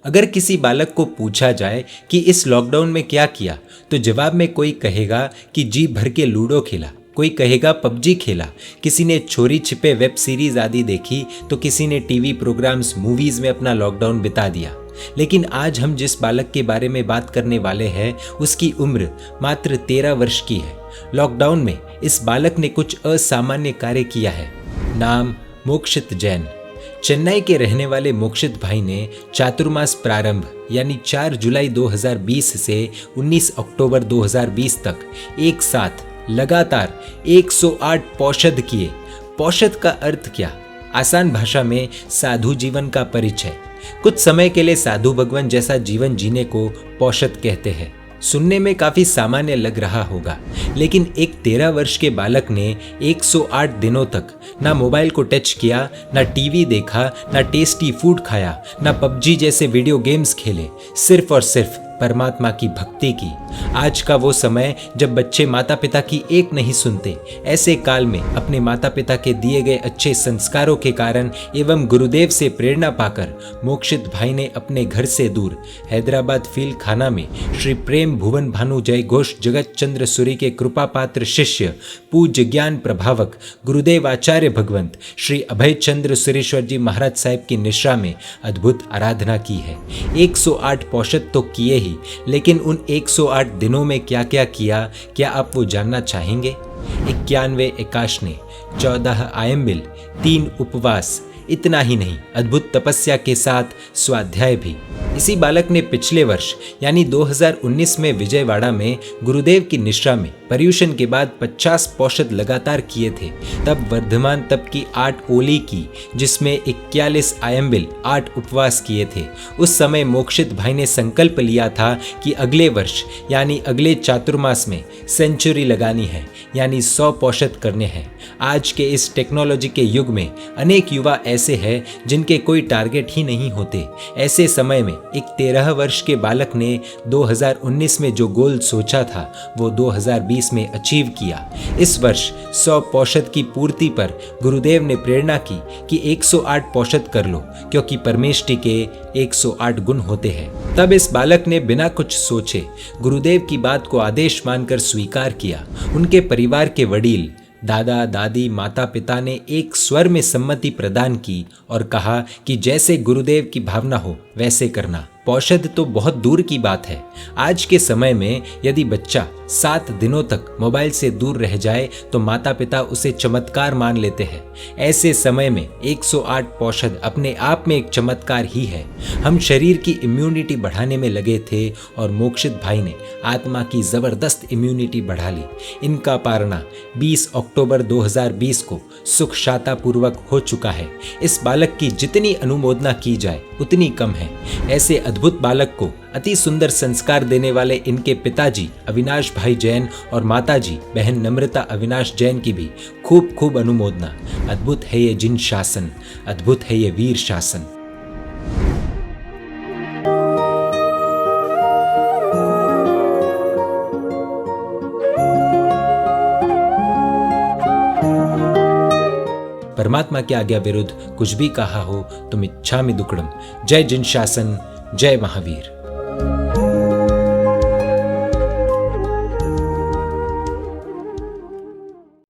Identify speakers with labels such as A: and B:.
A: अगर किसी बालक को पूछा जाए कि इस लॉकडाउन में क्या किया, तो जवाब में कोई कहेगा कि जी भर के लूडो खेला, कोई कहेगा पबजी खेला, किसी ने चोरी छिपे वेब सीरीज आदि देखी, तो किसी ने टीवी प्रोग्राम्स मूवीज में अपना लॉकडाउन बिता दिया। लेकिन आज हम जिस बालक के बारे में बात करने वाले हैं, उसकी उम्र मात्र 13 वर्ष की है। लॉकडाउन में इस बालक ने कुछ असामान्य कार्य किया है। नाम मोक्षित जैन। चेन्नई के रहने वाले मोक्षित भाई ने चातुर्मास प्रारंभ यानी 4 जुलाई 2020 से 19 अक्टूबर 2020 तक एक साथ लगातार 108 पौषध किए। पौषध का अर्थ क्या? आसान भाषा में साधु जीवन का परिचय। कुछ समय के लिए साधु भगवान जैसा जीवन जीने को पौषध कहते हैं। सुनने में काफी सामान्य लग रहा होगा, लेकिन एक 13 वर्ष के बालक ने 108 दिनों तक ना मोबाइल को टच किया, ना टीवी देखा, ना टेस्टी फूड खाया, ना पबजी जैसे वीडियो गेम्स खेले, सिर्फ और सिर्फ परमात्मा की भक्ति की। आज का वो समय जब बच्चे माता पिता की एक नहीं सुनते, ऐसे काल में अपने माता पिता के दिए गए अच्छे संस्कारों के कारण एवं गुरुदेव से प्रेरणा पाकर मोक्षित भाई ने अपने घर से दूर हैदराबाद फील खाना में श्री प्रेम भुवन भानु जय घोष जगत चंद्र सूरी के कृपा पात्र शिष्य पूज्य ज्ञान प्रभावक गुरुदेव आचार्य भगवंत श्री अभय चंद्र सुरेश्वर जी महाराज साहिब की निश्रा में अद्भुत आराधना की है। 108 पौषध तो किए ही, लेकिन उन 108 दिनों में क्या क्या किया, क्या आप वो जानना चाहेंगे? 91 एकाशने, 14 आयम्बिल, 3 उपवास। इतना ही नहीं, अद्भुत तपस्या के साथ स्वाध्याय भी। इसी बालक ने पिछले वर्ष यानी 2019 में विजयवाड़ा में गुरुदेव की निश्रा में पर्यूषण के बाद 50 पौषध लगातार किए थे। तब वर्धमान तप की 8 ओली की, जिसमें 41 आयम्बिल 8 उपवास किए थे। उस समय मोक्षित भाई ने संकल्प लिया था कि अगले वर्ष यानी अगले चातुर्मास में सेंचुरी लगानी है, यानी 100 पौषध करने हैं। आज के इस टेक्नोलॉजी के युग में अनेक युवा ऐसे हैं जिनके कोई टारगेट ही नहीं होते। ऐसे समय में एक 13 वर्ष के बालक ने 2019 में जो गोल सोचा था, वो 2020 में अचीव किया। इस वर्ष 100 पौषध की पूर्ति पर गुरुदेव ने प्रेरणा की कि 108 पौषध कर लो, क्योंकि परमेष्टि के 108 गुण होते हैं। तब इस बालक ने बिना कुछ सोचे गुरुदेव की बात को आदेश मानकर स्वीकार किया। उनके परिवार के वडील, दादा दादी, माता पिता ने एक स्वर में सम्मति प्रदान की और कहा कि जैसे गुरुदेव की भावना हो वैसे करना। पौषध तो बहुत दूर की बात है। आज के समय में यदि बच्चा 7 दिनों तक मोबाइल से दूर रह जाए तो माता पिता उसे चमत्कार मान लेते हैं। ऐसे समय में 108 पौषध अपने आप में एक चमत्कार ही है। हम शरीर की इम्यूनिटी बढ़ाने में लगे थे और मोक्षित भाई ने आत्मा की जबरदस्त इम्यूनिटी बढ़ा ली। इनका पारणा 20 अक्टूबर 2020 को सुख शाता पूर्वक हो चुका है। इस बालक की जितनी अनुमोदना की जाए उतनी कम है। ऐसे अद्भुत बालक को अति सुंदर संस्कार देने वाले इनके पिताजी अविनाश भाई जैन और माताजी बहन नम्रता अविनाश जैन की भी खूब खूब अनुमोदना। अद्भुत है ये जिन शासन, अद्भुत है ये वीर शासन। परमात्मा की आज्ञा विरुद्ध कुछ भी कहा हो तुम इच्छामि दुक्कड़म। जय जिन शासन, जय महावीर।